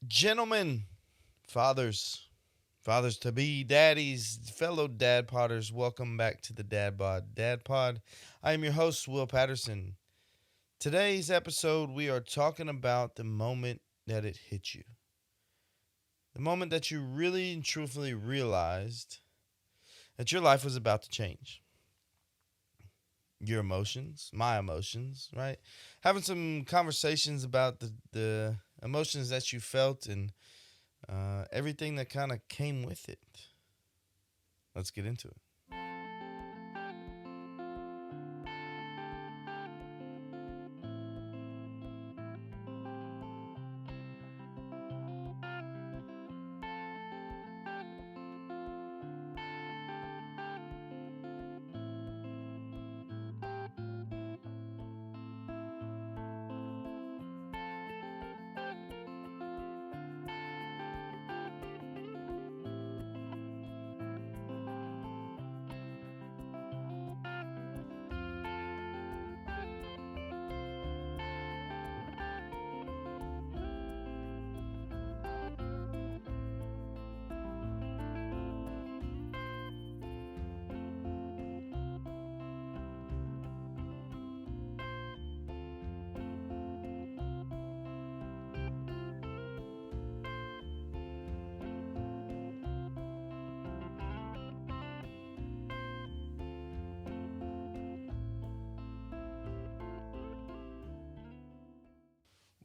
Gentlemen, fathers to be, daddies, fellow dad potters, welcome back to the Dad Pod. I am your host, Will Patterson. Today's episode, we are talking about the moment that it hit you. The moment that you really and truthfully realized that your life was about to change. Your emotions, my emotions, right? Having some conversations about the emotions that you felt and everything that kind of came with it. Let's get into it.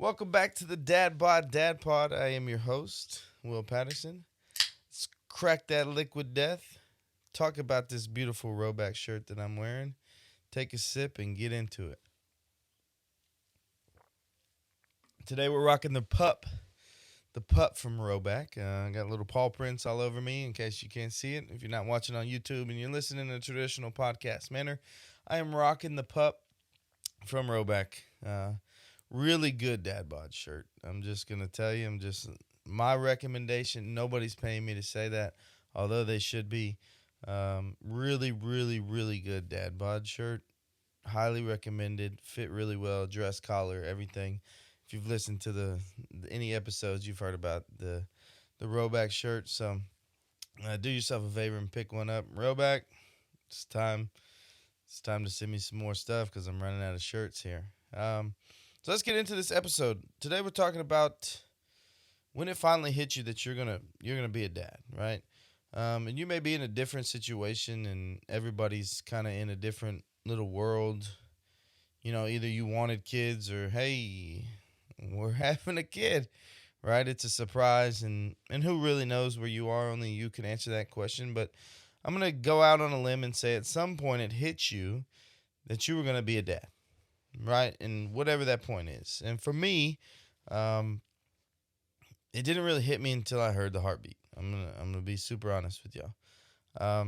Welcome back to the Dad Pod. I am your host, Will Patterson. Let's crack that liquid death. Talk about this beautiful Roback shirt that I'm wearing. Take a sip and get into it. Today we're rocking the pup from Roback. I got little paw prints all over me in case you can't see it. If you're not watching on YouTube and you're listening in a traditional podcast manner, I am rocking the pup from Roback. Really good dad bod shirt. I'm just gonna tell you. I'm just my recommendation. Nobody's paying me to say that, although they should be. Really good dad bod shirt. Highly recommended. Fit really well. Dress collar, everything. If you've listened to the any episodes, you've heard about the Roback shirt. So do yourself a favor and pick one up. Roback, it's time. It's time to send me some more stuff because I'm running out of shirts here. So let's get into this episode. Today we're talking about when it finally hits you that you're gonna be a dad, right? And you may be in a different situation, and everybody's kind of in a different little world. You know, either you wanted kids or hey, we're having a kid, right? It's a surprise, and who really knows where you are? Only you can answer that question. But I'm gonna go out on a limb and say at some point it hit you that you were gonna be a dad, right? And whatever that point is. And for me, um, it didn't really hit me until I heard the heartbeat. I'm gonna be super honest with y'all.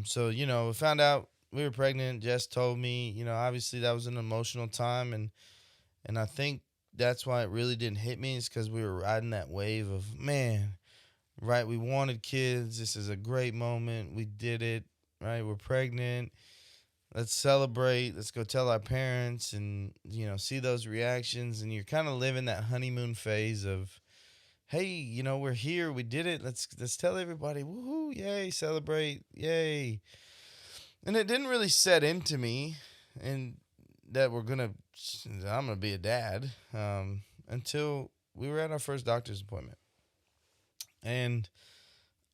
So we found out we were pregnant. Jess told me. Obviously that was an emotional time, and I think that's why it really didn't hit me. Is because we were riding that wave of man, right? We wanted kids. This is a great moment. We did it. Right? We're pregnant. Let's celebrate. Let's go tell our parents and see those reactions, and you're kind of living that honeymoon phase of hey, we're here, we did it. Let's tell everybody, woohoo, yay, celebrate, yay. And it didn't really set into me and that I'm gonna be a dad until we were at our first doctor's appointment. And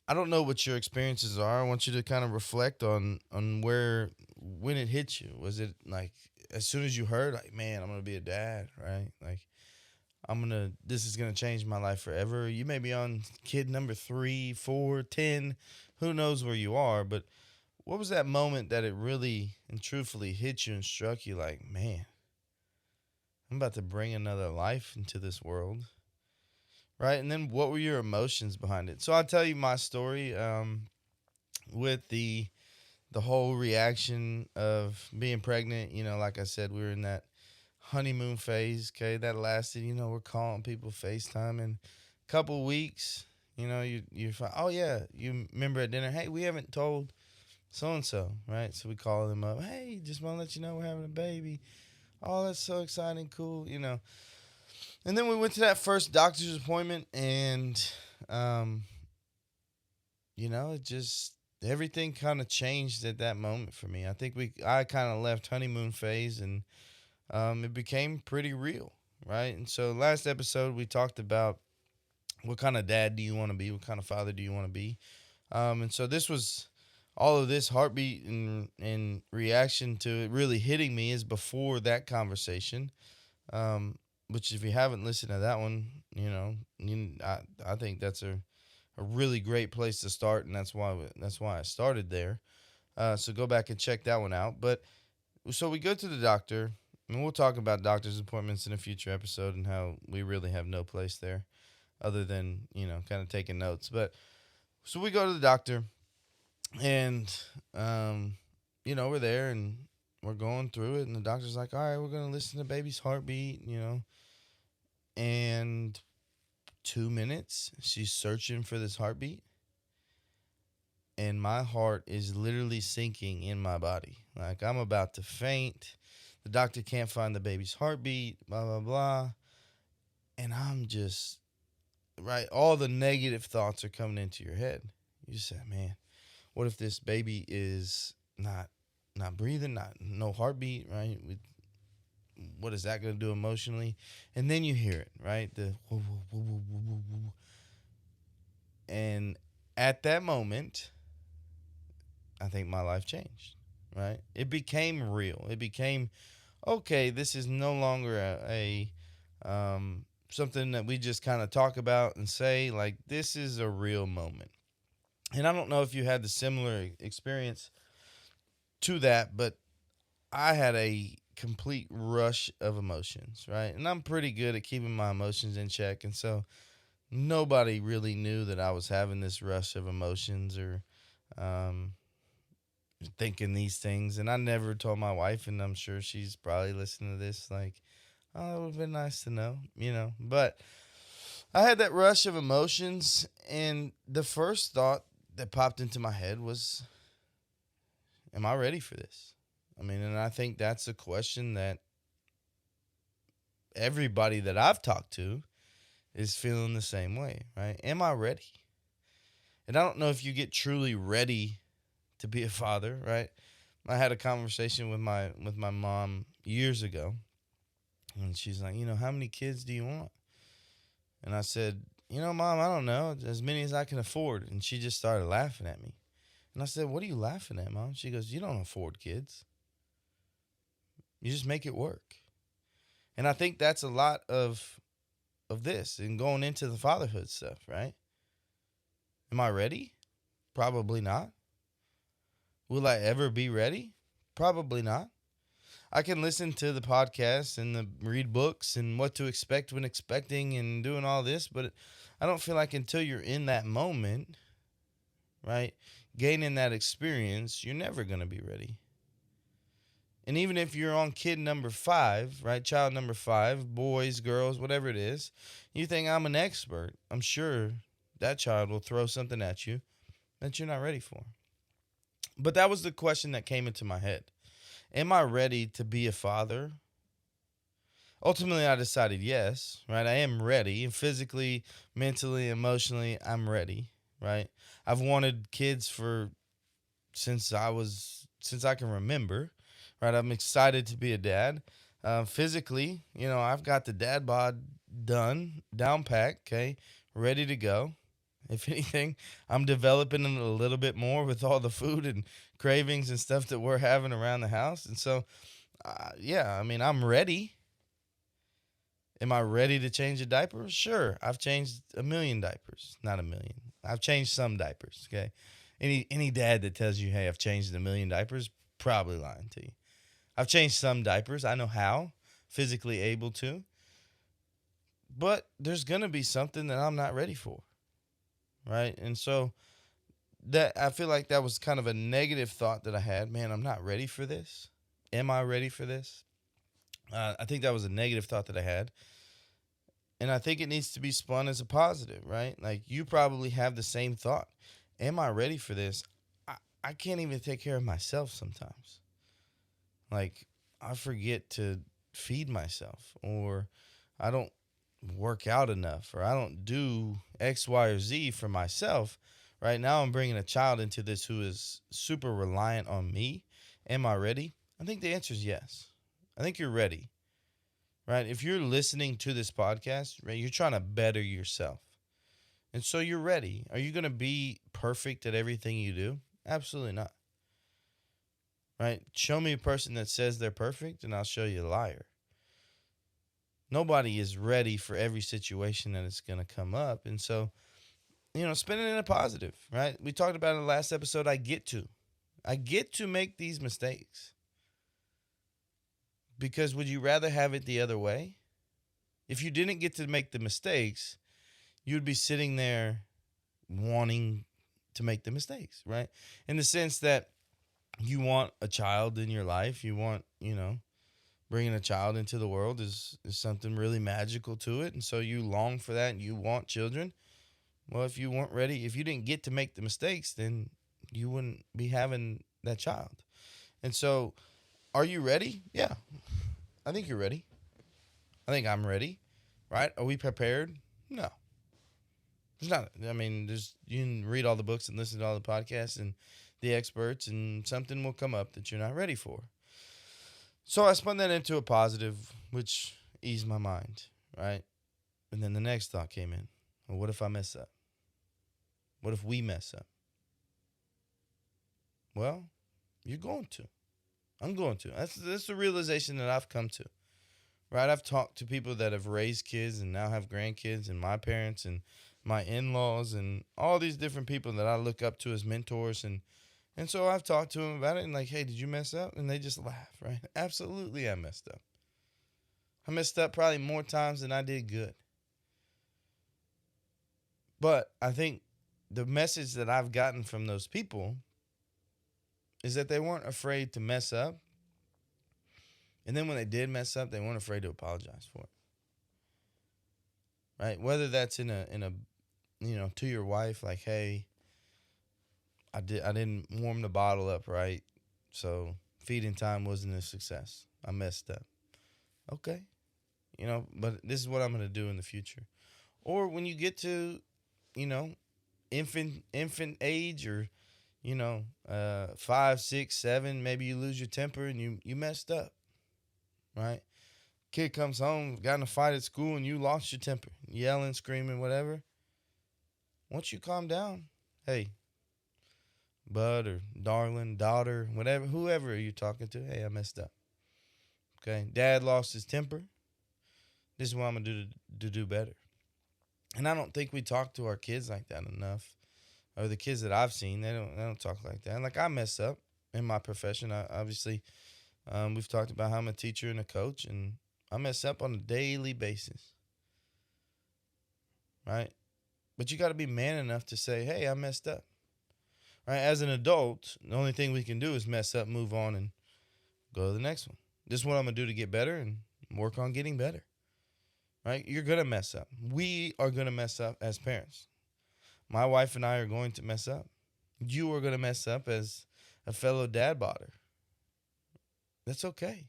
I don't know what your experiences are. I want you to kind of reflect on where when it hit you. Was it like as soon as you heard, like, man, I'm gonna be a dad, right? Like this is gonna change my life forever. You may be on kid number 3, 4, 10, who knows where you are, but what was that moment that it really and truthfully hit you and struck you like, man, I'm about to bring another life into this world, right? And then what were your emotions behind it? So I'll tell you my story with the whole reaction of being pregnant. Like I said, we were in that honeymoon phase. Okay, that lasted. We're calling people FaceTime in a couple weeks. You're fine. Oh yeah, you remember at dinner? Hey, we haven't told so and so, right? So we call them up. Hey, just want to let you know we're having a baby. Oh, that's so exciting, cool. And then we went to that first doctor's appointment, and um, it just everything kind of changed at that moment for me. I kind of left honeymoon phase, and it became pretty real, right? And so last episode we talked about what kind of dad do you want to be, what kind of father do you want to be, and so this was all of this heartbeat and reaction to it really hitting me is before that conversation. Um, which if you haven't listened to that one, I think that's a really great place to start, and that's why I started there. So go back and check that one out. But so we go to the doctor, and we'll talk about doctor's appointments in a future episode and how we really have no place there, other than kind of taking notes. But so we go to the doctor, and we're there and we're going through it, and the doctor's like, "All right, we're gonna listen to baby's heartbeat," and 2 minutes she's searching for this heartbeat, and my heart is literally sinking in my body. Like I'm about to faint. The doctor can't find the baby's heartbeat, blah, blah, blah. And I'm just, right, all the negative thoughts are coming into your head. You just say, man, what if this baby is not breathing, no heartbeat, right? What is that going to do emotionally? And then you hear it, right? The whoa, whoa, whoa, whoa, whoa, whoa. And at that moment, I think my life changed, right? It became real. It became, okay, this is no longer something that we just kind of talk about and say, like, this is a real moment. And I don't know if you had the similar experience to that, but I had a complete rush of emotions, right? And I'm pretty good at keeping my emotions in check. And so nobody really knew that I was having this rush of emotions or um, thinking these things. And I never told my wife, and I'm sure she's probably listening to this, like, oh, it would have been nice to know. But I had that rush of emotions, and the first thought that popped into my head was, am I ready for this? I mean, and I think that's a question that everybody that I've talked to is feeling the same way, right? Am I ready? And I don't know if you get truly ready to be a father, right? I had a conversation with my mom years ago, and she's like, how many kids do you want? And I said, Mom, I don't know, as many as I can afford. And she just started laughing at me. And I said, what are you laughing at, Mom? She goes, you don't afford kids. You just make it work. And I think that's a lot of this and going into the fatherhood stuff, right? Am I ready? Probably not. Will I ever be ready? Probably not. I can listen to the podcast and read books and what to expect when expecting and doing all this, but I don't feel like until you're in that moment, right, gaining that experience, you're never going to be ready. And even if you're on kid number 5, right, child number 5, boys, girls, whatever it is, you think I'm an expert, I'm sure that child will throw something at you that you're not ready for. But that was the question that came into my head. Am I ready to be a father? Ultimately, I decided yes, right? I am ready. And physically, mentally, emotionally, I'm ready, right? I've wanted kids since I can remember, right? I'm excited to be a dad. Physically, I've got the dad bod done, down packed, okay, ready to go. If anything, I'm developing it a little bit more with all the food and cravings and stuff that we're having around the house. And so, yeah, I mean, I'm ready. Am I ready to change a diaper? Sure. I've changed a million diapers. Not a million. I've changed some diapers, okay? Any dad that tells you, hey, I've changed a million diapers, probably lying to you. I've changed some diapers. I know how, physically able to. But there's going to be something that I'm not ready for, right? And so that I feel like that was kind of a negative thought that I had. Man, I'm not ready for this. Am I ready for this? I think that was a negative thought that I had. And I think it needs to be spun as a positive, right? Like you probably have the same thought. Am I ready for this? I can't even take care of myself sometimes. Like I forget to feed myself, or I don't work out enough, or I don't do X, Y, or Z for myself. Right now, I'm bringing a child into this who is super reliant on me. Am I ready? I think the answer is yes. I think you're ready, right? If you're listening to this podcast, right, you're trying to better yourself. And so you're ready. Are you going to be perfect at everything you do? Absolutely not. Right? Show me a person that says they're perfect, and I'll show you a liar. Nobody is ready for every situation that is going to come up. And so, spin it in a positive, right? We talked about in the last episode. I get to make these mistakes. Because would you rather have it the other way? If you didn't get to make the mistakes, you'd be sitting there wanting to make the mistakes, right? In the sense that you want a child in your life. You want, bringing a child into the world is something really magical to it. And so you long for that and you want children. Well, if you weren't ready, if you didn't get to make the mistakes, then you wouldn't be having that child. And so, are you ready? Yeah, I think you're ready. I think I'm ready, right? Are we prepared? No. There's not. I mean, you can read all the books and listen to all the podcasts and the experts, and something will come up that you're not ready for. So I spun that into a positive, which eased my mind, right? And then the next thought came in. Well, what if I mess up? What if we mess up? Well, you're going to. I'm going to. That's the realization that I've come to. Right? I've talked to people that have raised kids and now have grandkids, and my parents and my in-laws and all these different people that I look up to as mentors, and so I've talked to them about it and like, hey, did you mess up? And they just laugh, right? Absolutely, I messed up. I messed up probably more times than I did good. But I think the message that I've gotten from those people is that they weren't afraid to mess up. And then when they did mess up, they weren't afraid to apologize for it. Right? Whether that's in a to your wife, like, hey, I didn't warm the bottle up right, so feeding time wasn't a success. I messed up. Okay. But this is what I'm gonna do in the future. Or when you get to, you know, infant age, or 5, 6, 7, maybe you lose your temper and you messed up, right? Kid comes home, got in a fight at school, and you lost your temper, yelling, screaming, whatever. Once you calm down, hey, bud or darling, daughter, whatever, whoever you're talking to, hey, I messed up. Okay, dad lost his temper. This is what I'm gonna do to do better. And I don't think we talk to our kids like that enough. Or the kids that I've seen, they don't talk like that. And like, I mess up in my profession. Obviously, we've talked about how I'm a teacher and a coach, and I mess up on a daily basis, right? But you got to be man enough to say, hey, I messed up. Right? As an adult, the only thing we can do is mess up, move on, and go to the next one. This is what I'm going to do to get better and work on getting better. Right? You're going to mess up. We are going to mess up as parents. My wife and I are going to mess up. You are going to mess up as a fellow dad bodder. That's okay.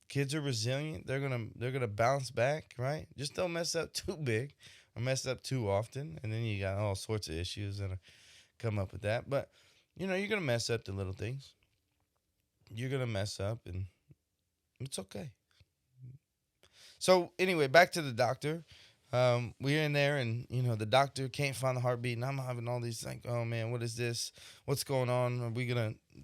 Kids are resilient. They're gonna bounce back, right? Just don't mess up too big or mess up too often, and then you got all sorts of issues that come up with that. But you're gonna mess up the little things. You're gonna mess up, and it's okay. So anyway, back to the doctor. We're in there, and the doctor can't find the heartbeat, and I'm having all these like, oh man, what is this? What's going on?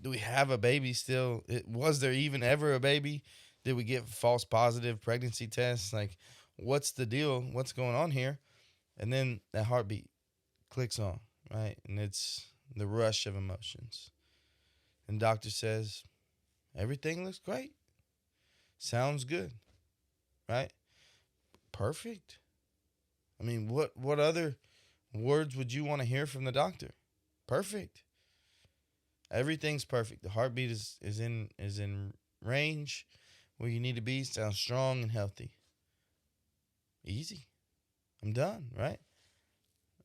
Do we have a baby still? Was there even ever a baby? Did we get false positive pregnancy tests? Like, what's the deal? What's going on here? And then that heartbeat clicks on, right? And it's the rush of emotions. And doctor says, everything looks great. Sounds good, right? Perfect. I mean, what other words would you want to hear from the doctor? Perfect. Everything's perfect. The heartbeat is in range where you need to be. Sounds strong and healthy. Easy. I'm done, right?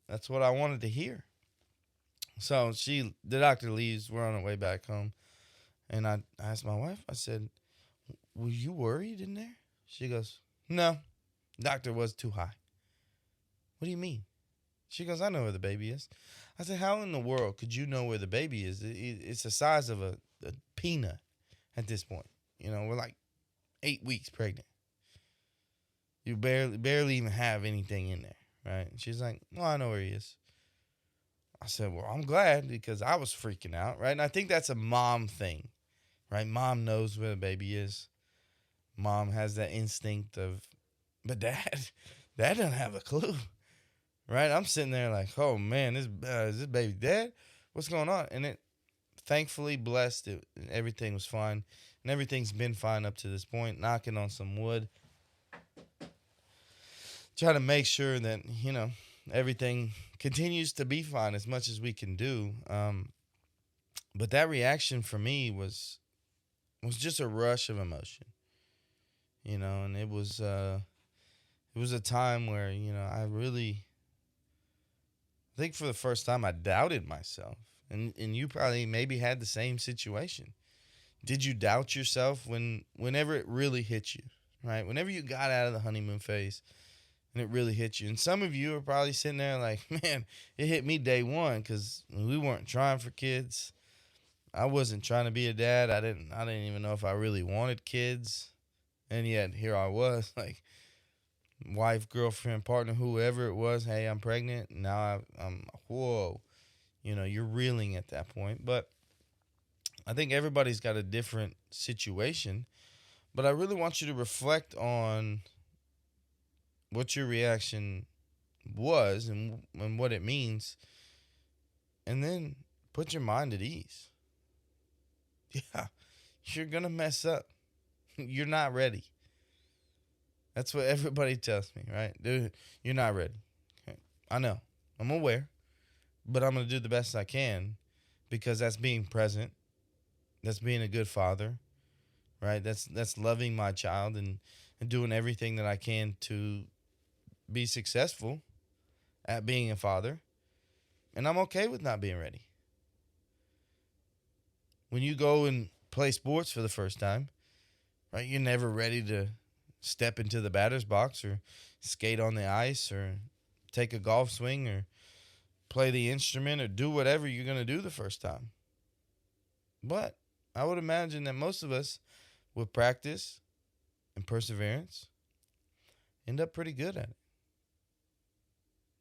That's what I wanted to hear. So the doctor leaves. We're on our way back home. And I asked my wife, I said, were you worried in there? She goes, no, doctor was too high. What do you mean? She goes, I know where the baby is. I said, how in the world could you know where the baby is? It's the size of a peanut at this point. You know, we're like 8 weeks pregnant. You barely even have anything in there, right? And she's like, well, I know where he is. I said, well, I'm glad because I was freaking out, right? And I think that's a mom thing, right? Mom knows where the baby is. Mom has that instinct of, but dad doesn't have a clue, right? I'm sitting there like, oh man, is this baby dead? What's going on? And it, thankfully, blessed, everything was fine, and everything's been fine up to this point. Knocking on some wood, trying to make sure that everything continues to be fine as much as we can do. But that reaction for me was just a rush of emotion, and it was a time where I really think for the first time I doubted myself, and you probably maybe had the same situation. Did you doubt yourself whenever it really hit you, right? Whenever you got out of the honeymoon phase and it really hit you. And some of you are probably sitting there like, man, it hit me day one because we weren't trying for kids. I wasn't trying to be a dad. I didn't even know if I really wanted kids. And yet here I was, like, wife, girlfriend, partner, whoever it was. Hey, I'm pregnant. Now I'm whoa. You're reeling at that point. But I think everybody's got a different situation. But I really want you to reflect on what your reaction was and what it means. And then put your mind at ease. Yeah, you're going to mess up. You're not ready. That's what everybody tells me, right? Dude, you're not ready. Okay. I know. I'm aware. But I'm going to do the best I can because that's being present. That's being a good father, right? That's loving my child and doing everything that I can to be successful at being a father. And I'm okay with not being ready. When you go and play sports for the first time, right, you're never ready to step into the batter's box or skate on the ice or take a golf swing or play the instrument or do whatever you're going to do the first time. But I would imagine that most of us, with practice and perseverance, end up pretty good at it.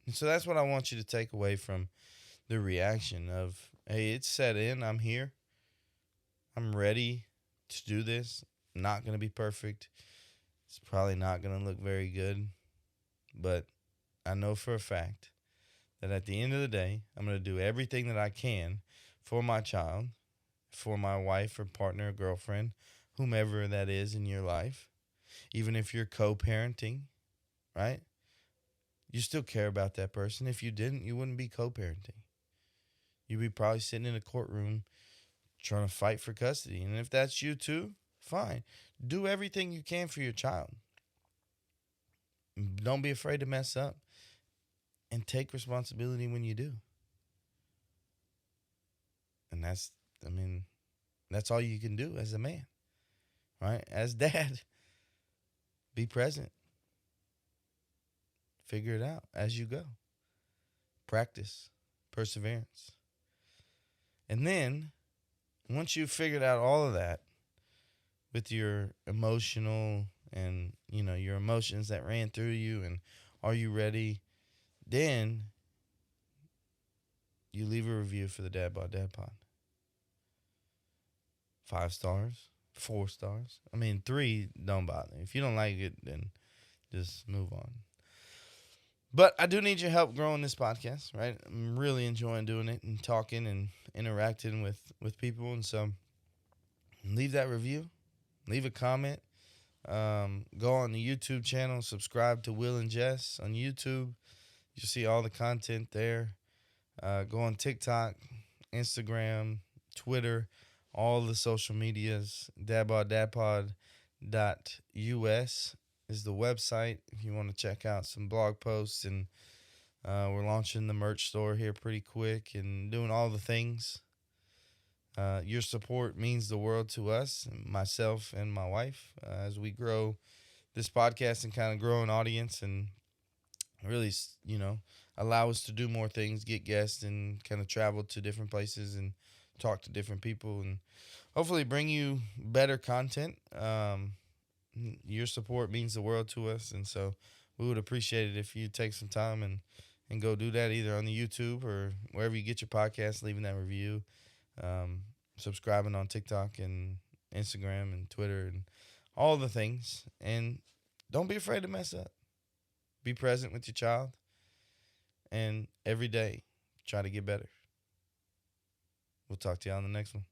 And so that's what I want you to take away from the reaction of, hey, it's set in. I'm here. I'm ready to do this. Not going to be perfect. It's probably not going to look very good. But I know for a fact that at the end of the day, I'm going to do everything that I can for my child, for my wife or partner or girlfriend, whomever that is in your life. Even if you're co-parenting, right? You still care about that person. If you didn't, you wouldn't be co-parenting. You'd be probably sitting in a courtroom trying to fight for custody. And if that's you too, fine. Do everything you can for your child. Don't be afraid to mess up. And take responsibility when you do. And that's all you can do as a man, right? As dad, be present. Figure it out as you go. Practice, perseverance. And then, once you've figured out all of that with your emotional and, your emotions that ran through you and are you ready, then you leave a review for the Dad Bod Dad Pod. 5 stars, 4 stars. 3 don't bother. If you don't like it, then just move on. But I do need your help growing this podcast, right? I'm really enjoying doing it and talking and interacting with people. And so leave that review. Leave a comment. Go on the YouTube channel. Subscribe to Will and Jess on YouTube. You'll see all the content there. Go on TikTok, Instagram, Twitter, all the social medias. dadboddadpod.us is the website if you want to check out some blog posts. And we're launching the merch store here pretty quick and doing all the things. Your support means the world to us, myself and my wife, as we grow this podcast and kind of grow an audience and really, allow us to do more things, get guests, and kind of travel to different places and talk to different people, and hopefully bring you better content. Your support means the world to us, and so we would appreciate it if you take some time and go do that either on the YouTube or wherever you get your podcast, leaving that review, um, subscribing on TikTok and Instagram and Twitter and all the things. And don't be afraid to mess up. Be present with your child, and every day try to get better. We'll talk to you on the next one.